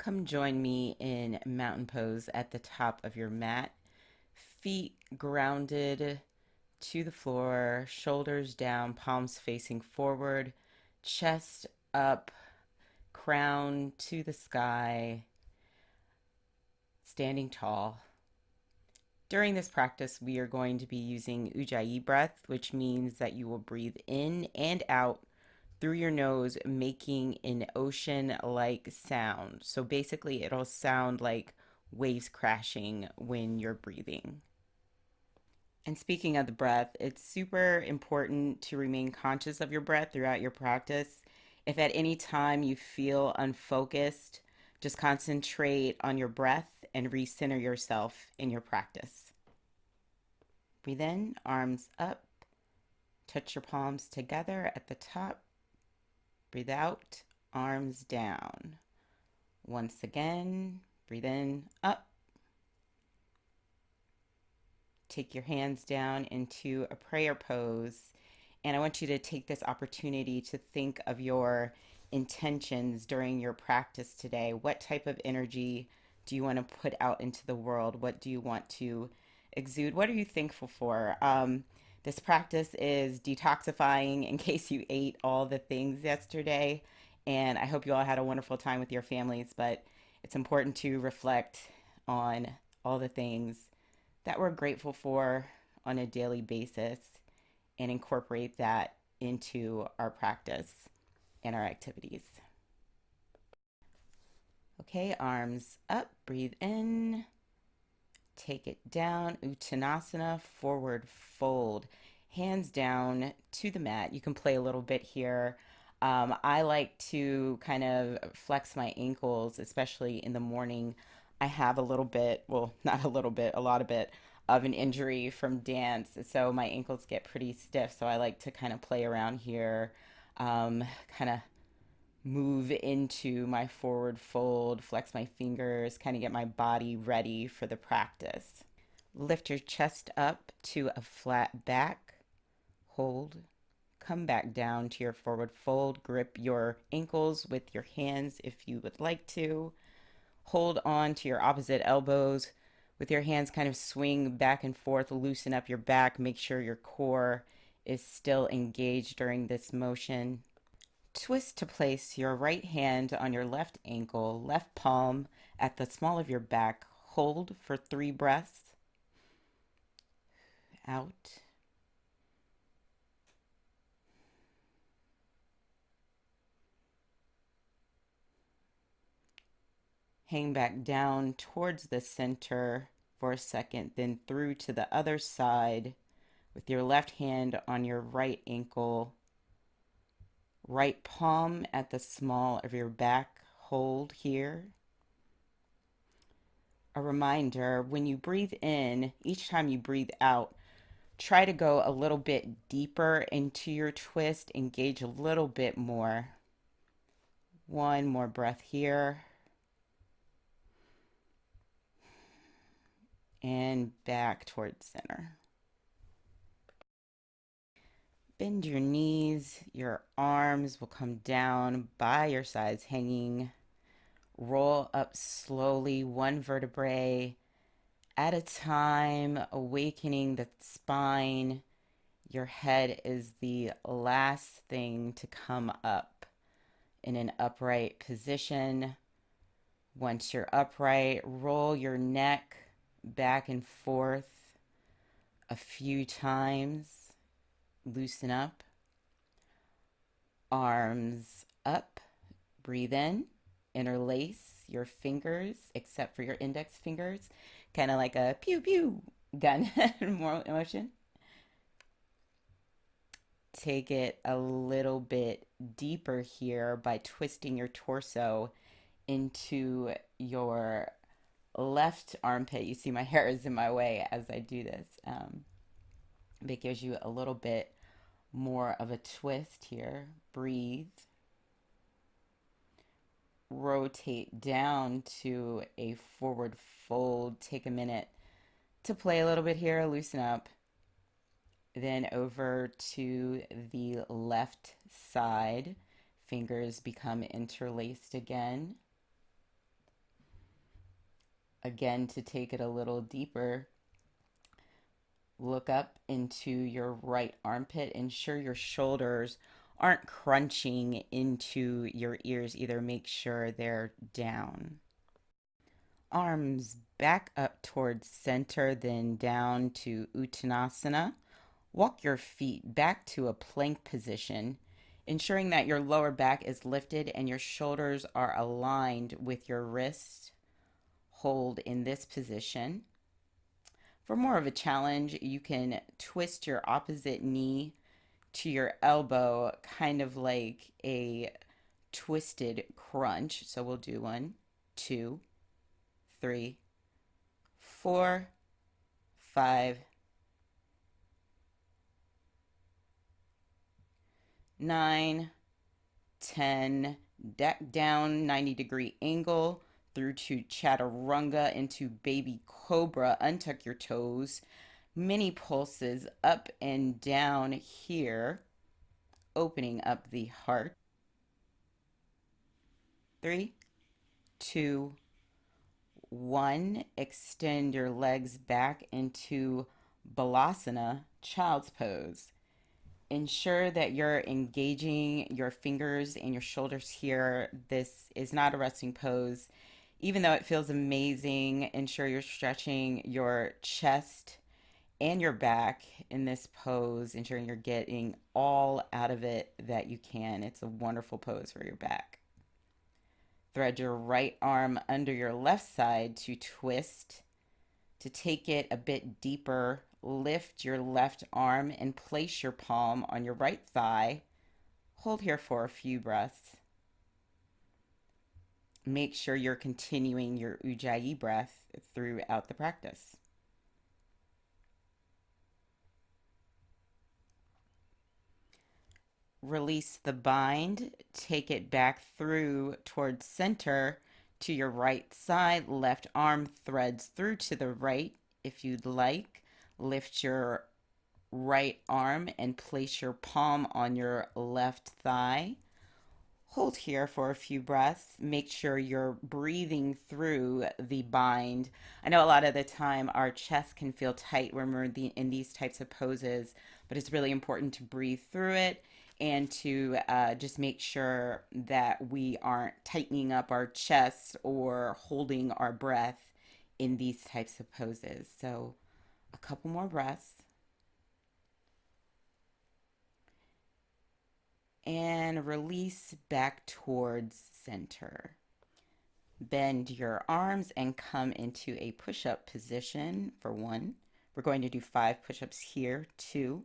Come join me in mountain pose at the top of your mat. Feet grounded to the floor, shoulders down, palms facing forward, chest up, crown to the sky, standing tall. During this practice, we are going to be using Ujjayi breath, which means that you will breathe in and out through your nose, making an ocean like sound. So basically, it'll sound like waves crashing when you're breathing. And speaking of the breath, it's super important to remain conscious of your breath throughout your practice. If at any time you feel unfocused, just concentrate on your breath and recenter yourself in your practice. Breathe in, arms up, touch your palms together at the top. Breathe out, arms down. Once again, breathe in, up. Take your hands down into a prayer pose. And I want you to take this opportunity to think of your intentions during your practice today. What type of energy do you want to put out into the world? What do you want to exude? What are you thankful for? This practice is detoxifying in case you ate all the things yesterday. And I hope you all had a wonderful time with your families, but it's important to reflect on all the things that we're grateful for on a daily basis and incorporate that into our practice and our activities. Okay, arms up, breathe in, take it down, Uttanasana, forward fold, hands down to the mat. You can play a little bit here. I like to kind of flex my ankles, especially in the morning. I have a little bit, well, not a little bit, a lot of it of an injury from dance. So my ankles get pretty stiff. So I like to kind of play around here, kind of move into my forward fold, flex my fingers, kind of get my body ready for the practice. Lift your chest up to a flat back, hold, come back down to your forward fold. Grip your ankles with your hands if you would like to. Hold on to your opposite elbows. With your hands, kind of swing back and forth, loosen up your back. Make sure your core is still engaged during this motion. Twist to place your right hand on your left ankle, left palm at the small of your back. Hold for 3 breaths. Out. Hang back down towards the center for a second, then through to the other side with your left hand on your right ankle, right palm at the small of your back. Hold here. A reminder, when you breathe in, each time you breathe out, try to go a little bit deeper into your twist, engage a little bit more. One more breath here. And back towards center. Bend your knees, your arms will come down by your sides, hanging. Roll up slowly, one vertebrae at a time, awakening the spine. Your head is the last thing to come up in an upright position. Once you're upright, roll your neck back and forth a few times. Loosen up. Arms up. Breathe in. Interlace your fingers, except for your index fingers, kind of like a pew pew gun motion. Take it a little bit deeper here by twisting your torso into your left armpit. You see my hair is in my way as I do this. It gives you a little bit more of a twist here. Breathe. Rotate down to a forward fold. Take a minute to play a little bit here, loosen up. Then over to the left side. Fingers become interlaced again. Again, to take it a little deeper, look up into your right armpit. Ensure your shoulders aren't crunching into your ears either. Make sure they're down. Arms back up towards center, then down to Uttanasana. Walk your feet back to a plank position, ensuring that your lower back is lifted and your shoulders are aligned with your wrists. Hold in this position. For more of a challenge, you can twist your opposite knee to your elbow, kind of like a twisted crunch. So we'll do 1, 2, 3, 4, 5, 9, 10. Down 90-degree angle through to chaturanga into baby cobra. Untuck your toes. Mini pulses up and down here, opening up the heart. 3, 2, 1. Extend your legs back into balasana, child's pose. Ensure that you're engaging your fingers and your shoulders here. This is not a resting pose. Even though it feels amazing, ensure you're stretching your chest and your back in this pose, ensuring you're getting all out of it that you can. It's a wonderful pose for your back. Thread your right arm under your left side to twist. To take it a bit deeper, lift your left arm and place your palm on your right thigh. Hold here for a few breaths. Make sure you're continuing your Ujjayi breath throughout the practice. Release the bind, take it back through towards center to your right side. Left arm threads through to the right if you'd like. Lift your right arm and place your palm on your left thigh. Hold here for a few breaths. Make sure you're breathing through the bind. I know a lot of the time our chest can feel tight when we're in these types of poses, but it's really important to breathe through it and to just make sure that we aren't tightening up our chest or holding our breath in these types of poses. So a couple more breaths. And release back towards center. Bend your arms and come into a push-up position for 1. We're going to do 5 push-ups here. 2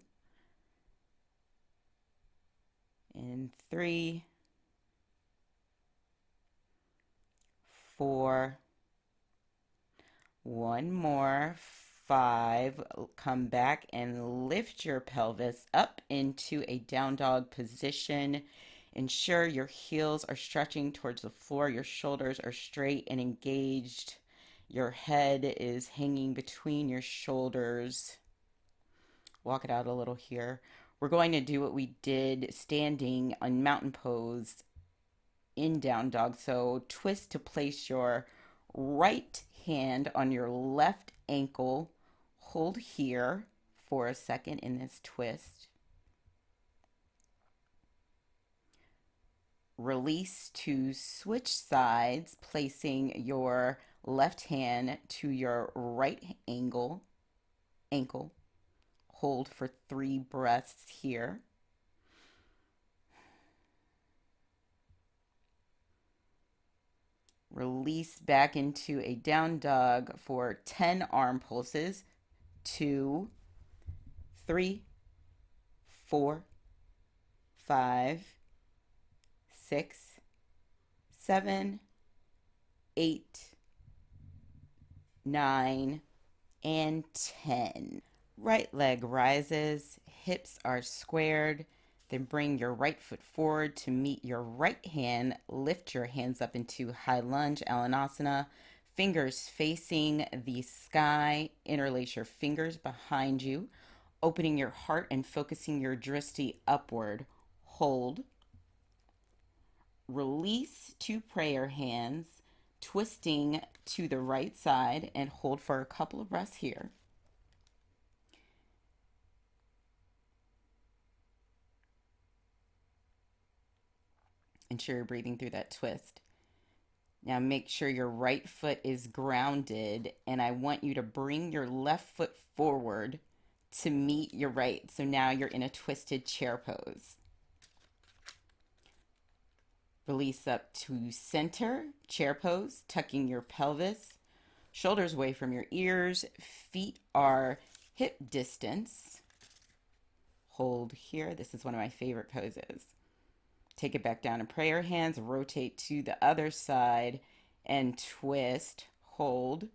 and 3, 4, 1 more, 5. Come back and lift your pelvis up into a down dog position. Ensure your heels are stretching towards the floor. Your shoulders are straight and engaged. Your head is hanging between your shoulders. Walk it out a little here. We're going to do what we did standing on mountain pose in down dog. So twist to place your right hand on your left ankle. Hold here for a second in this twist. Release to switch sides, placing your left hand to your right ankle. Hold for 3 breaths here. Release back into a down dog for 10 arm pulses. 2, 3, 4, 5, 6, 7, 8, 9, and 10. Right leg rises, hips are squared. Then bring your right foot forward to meet your right hand. Lift your hands up into high lunge, Alanasana. Fingers facing the sky. Interlace your fingers behind you, opening your heart and focusing your drishti upward. Hold. Release to prayer hands. twisting to the right side, and hold for a couple of breaths here. Ensure you're breathing through that twist. Now make sure your right foot is grounded, and I want you to bring your left foot forward to meet your right. So now you're in a twisted chair pose. Release up to center, chair pose, tucking your pelvis, shoulders away from your ears, feet are hip distance. Hold here. This is one of my favorite poses. Take it back down in prayer hands, rotate to the other side and twist, hold.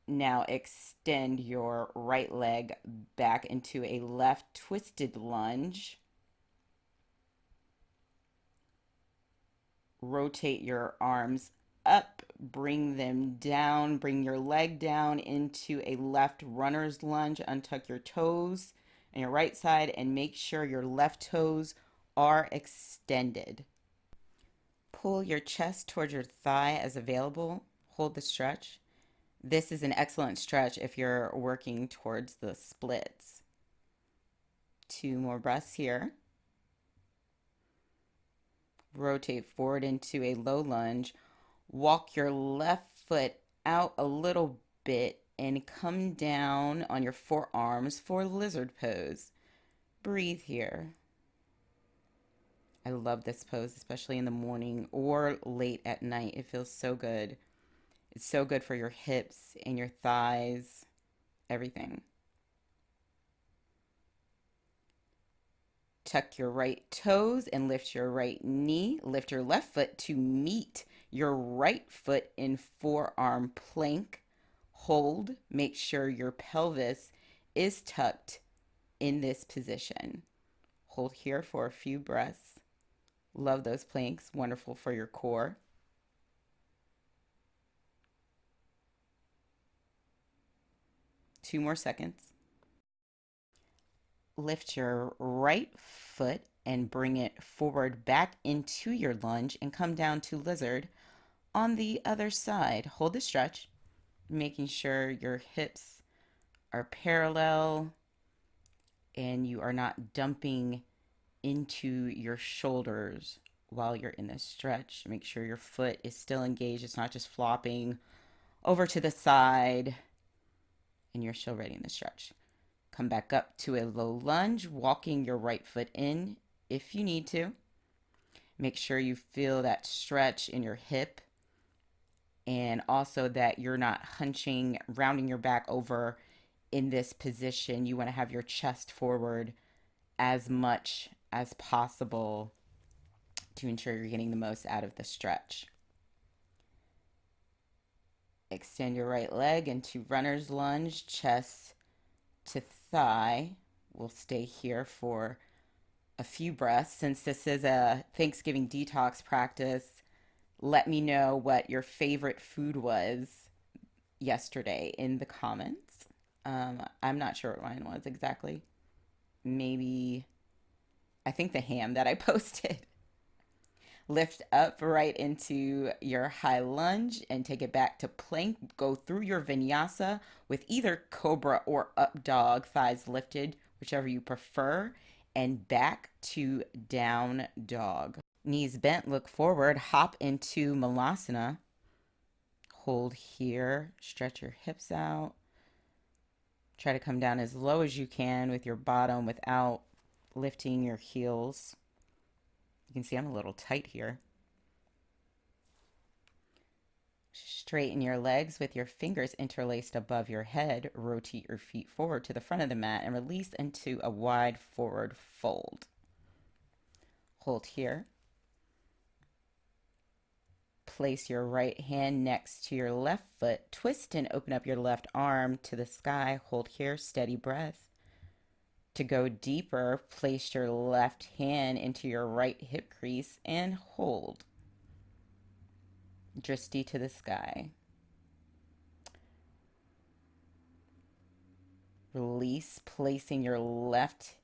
Now extend your right leg back into a left twisted lunge. Rotate your arms up, bring them down, bring your leg down into a left runner's lunge, untuck your toes on your right side and make sure your left toes are extended. Pull your chest towards your thigh as available. Hold the stretch. This is an excellent stretch if you're working towards the splits. 2 more breaths here. Rotate forward into a low lunge. Walk your left foot out a little bit and come down on your forearms for lizard pose. Breathe here. I love this pose, especially in the morning or late at night. It feels so good. It's so good for your hips and your thighs, everything. Tuck your right toes and lift your right knee. Lift your left foot to meet your right foot in forearm plank. Hold. Make sure your pelvis is tucked in this position. Hold here for a few breaths. Love those planks. Wonderful for your core. Two more seconds. Lift your right foot and bring it forward back into your lunge and come down to lizard on the other side. Hold the stretch, making sure your hips are parallel and you are not dumping into your shoulders while you're in this stretch. Make sure your foot is still engaged. It's not just flopping over to the side and you're still ready in the stretch. Come back up to a low lunge, walking your right foot in if you need to. Make sure you feel that stretch in your hip and also that you're not hunching, rounding your back over in this position. You want to have your chest forward as much as possible to ensure you're getting the most out of the stretch. Extend your right leg into runner's lunge, chest to thigh. We'll stay here for a few breaths. Since this is a Thanksgiving detox practice, let me know what your favorite food was yesterday in the comments. I'm not sure what mine was exactly. Maybe, I think the ham that I posted. Lift up right into your high lunge and take it back to plank. Go through your vinyasa with either cobra or up dog, thighs lifted, whichever you prefer, and back to down dog. Knees bent, look forward, hop into malasana. Hold here, stretch your hips out. Try to come down as low as you can with your bottom without lifting your heels. You can see I'm a little tight here. Straighten your legs with your fingers interlaced above your head. Rotate your feet forward to the front of the mat and release into a wide forward fold. Hold here. Place your right hand next to your left foot. Twist and open up your left arm to the sky. Hold here, steady breath. To go deeper, place your left hand into your right hip crease and hold. Drishti to the sky. Release, placing your left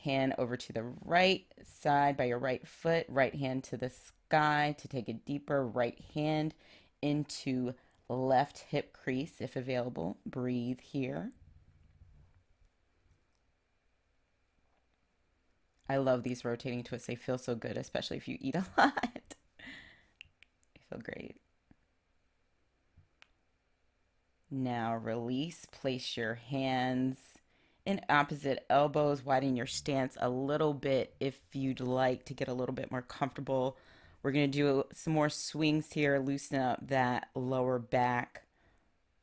hand over to the right side by your right foot, right hand to the sky to take it deeper, right hand into left hip crease if available. Breathe here. I love these rotating twists. They feel so good, especially if you eat a lot. They feel great. Now release. Place your hands in opposite elbows. Widen your stance a little bit if you'd like to get a little bit more comfortable. We're going to do some more swings here. Loosen up that lower back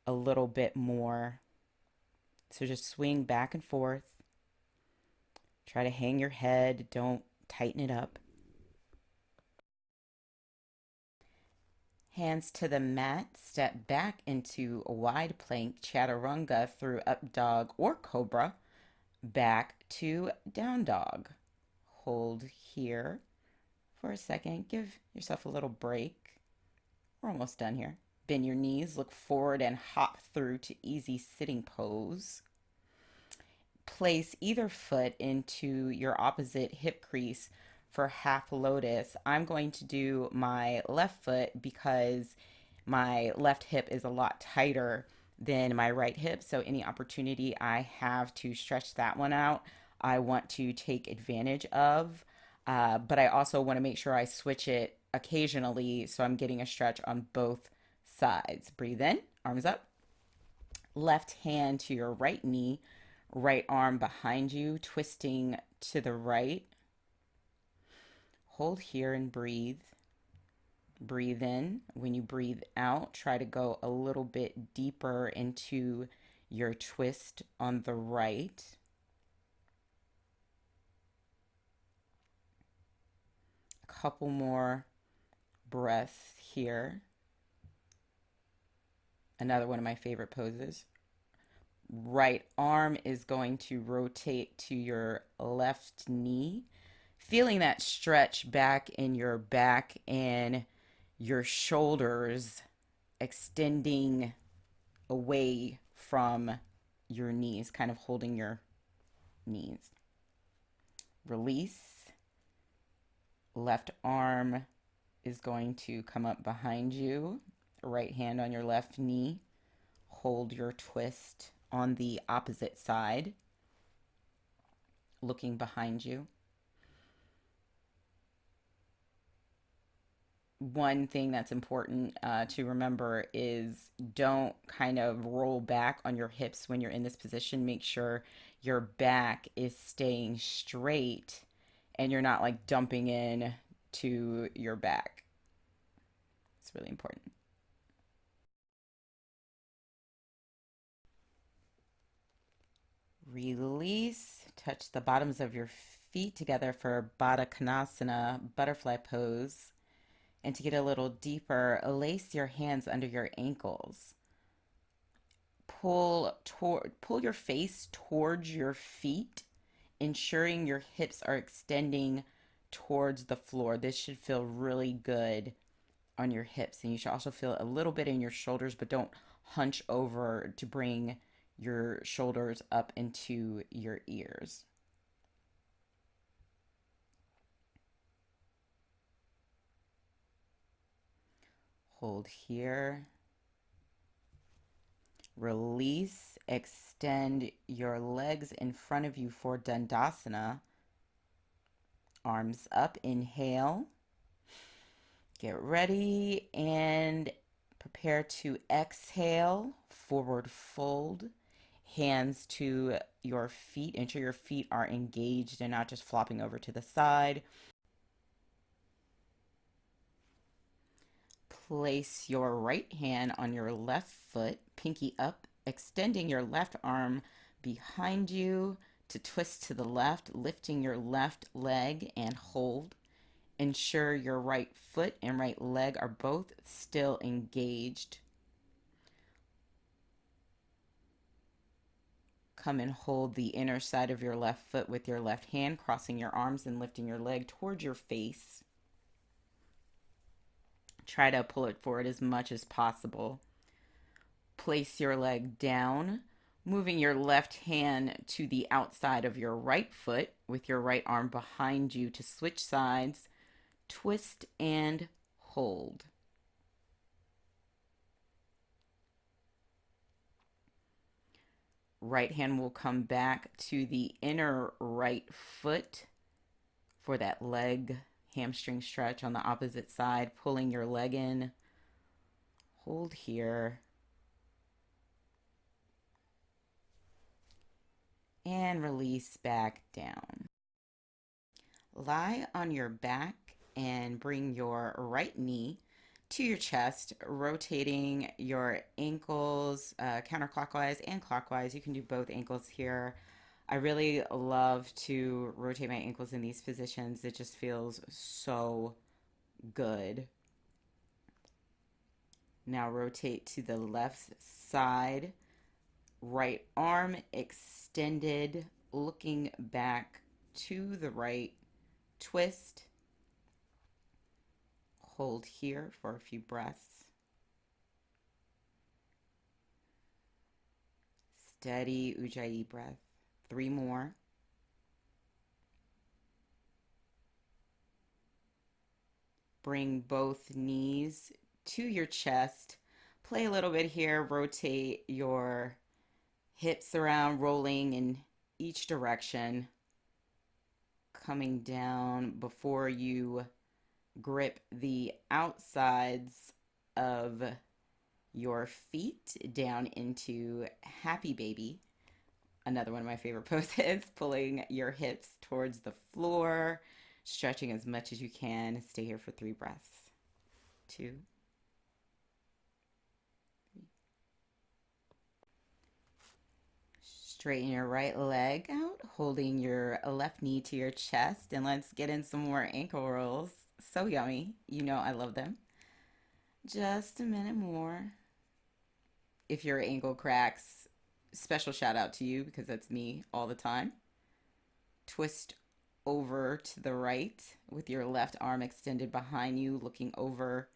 a little bit more. So just swing back and forth. Try to hang your head. Don't tighten it up. Hands to the mat. Step back into a wide plank chaturanga through up dog or cobra. Back to down dog. Hold here for a second. Give yourself a little break. We're almost done here. Bend your knees. Look forward and hop through to easy sitting pose. Place either foot into your opposite hip crease for half lotus. I'm going to do my left foot because my left hip is a lot tighter than my right hip. So any opportunity I have to stretch that one out, I want to take advantage of. But I also want to make sure I switch it occasionally so I'm getting a stretch on both sides. Breathe in, arms up. Left hand to your right knee, right arm behind you, twisting to the right. Hold here and breathe. Breathe in. When you breathe out, try to go a little bit deeper into your twist on the right. A couple more breaths here. Another one of my favorite poses. Right arm is going to rotate to your left knee, feeling that stretch back in your back and your shoulders extending away from your knees, kind of holding your knees. Release. Left arm is going to come up behind you, right hand on your left knee. Hold your twist on the opposite side, looking behind you. One thing that's important to remember is don't kind of roll back on your hips when you're in this position. Make sure your back is staying straight and you're not like dumping in to your back. It's really important. Release. Touch the bottoms of your feet together for Baddha Konasana, butterfly pose. And to get a little deeper, lace your hands under your ankles. Pull your face towards your feet, ensuring your hips are extending towards the floor. This should feel really good on your hips. And you should also feel a little bit in your shoulders, but don't hunch over to bring your shoulders up into your ears. Hold here. Release. Extend your legs in front of you for Dandasana. Arms up. Inhale. Get ready and prepare to exhale. Forward fold. Hands to your feet. Ensure your feet are engaged and not just flopping over to the side. Place your right hand on your left foot, pinky up, extending your left arm behind you to twist to the left, lifting your left leg and hold. Ensure your right foot and right leg are both still engaged. Come and hold the inner side of your left foot with your left hand, crossing your arms and lifting your leg towards your face. Try to pull it forward as much as possible. Place your leg down, moving your left hand to the outside of your right foot with your right arm behind you to switch sides, twist and hold. Right hand will come back to the inner right foot for that leg hamstring stretch on the opposite side, pulling your leg in. Hold here. And release back down. Lie on your back and bring your right knee to your chest, rotating your ankles counterclockwise and clockwise. You can do both ankles here. I really love to rotate my ankles in these positions. It just feels so good. Now rotate to the left side. Right arm extended, looking back to the right. Twist. Hold here for a few breaths. Steady Ujjayi breath. 3 more. Bring both knees to your chest. Play a little bit here. Rotate your hips around, rolling in each direction. Coming down before you grip the outsides of your feet down into happy baby. Another one of my favorite poses, pulling your hips towards the floor, stretching as much as you can. Stay here for 3 breaths. 2. Straighten your right leg out, holding your left knee to your chest, and let's get in some more ankle rolls. So yummy. You know I love them. Just a minute more. If your ankle cracks, special shout out to you because that's me all the time. Twist over to the right with your left arm extended behind you, looking over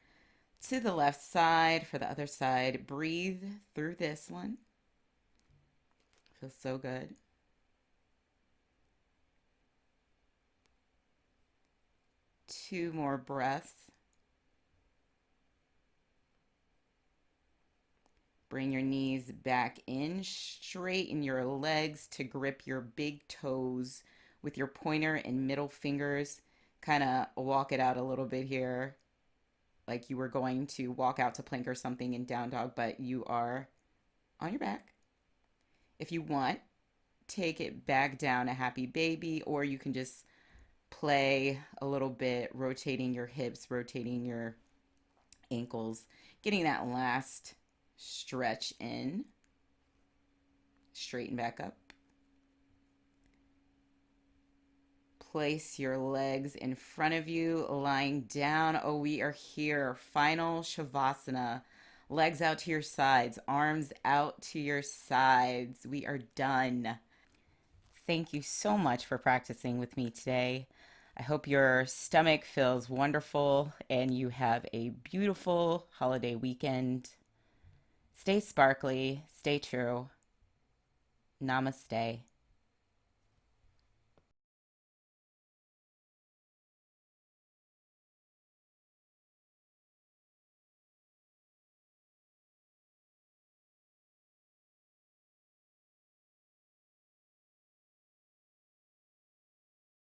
to the left side for the other side. Breathe through this one. Feels so good. Two more breaths. Bring your knees back in. Straighten your legs to grip your big toes with your pointer and middle fingers. Kind of walk it out a little bit here, like you were going to walk out to plank or something in down dog, but you are on your back. If you want, take it back down a happy baby, or you can just play a little bit, rotating your hips, rotating your ankles, getting that last stretch in. Straighten back up. Place your legs in front of you, lying down. Oh, we are here. Final shavasana. Legs out to your sides, arms out to your sides. We are done. Thank you so much for practicing with me today. I hope your stomach feels wonderful and you have a beautiful holiday weekend. Stay sparkly, stay true. Namaste.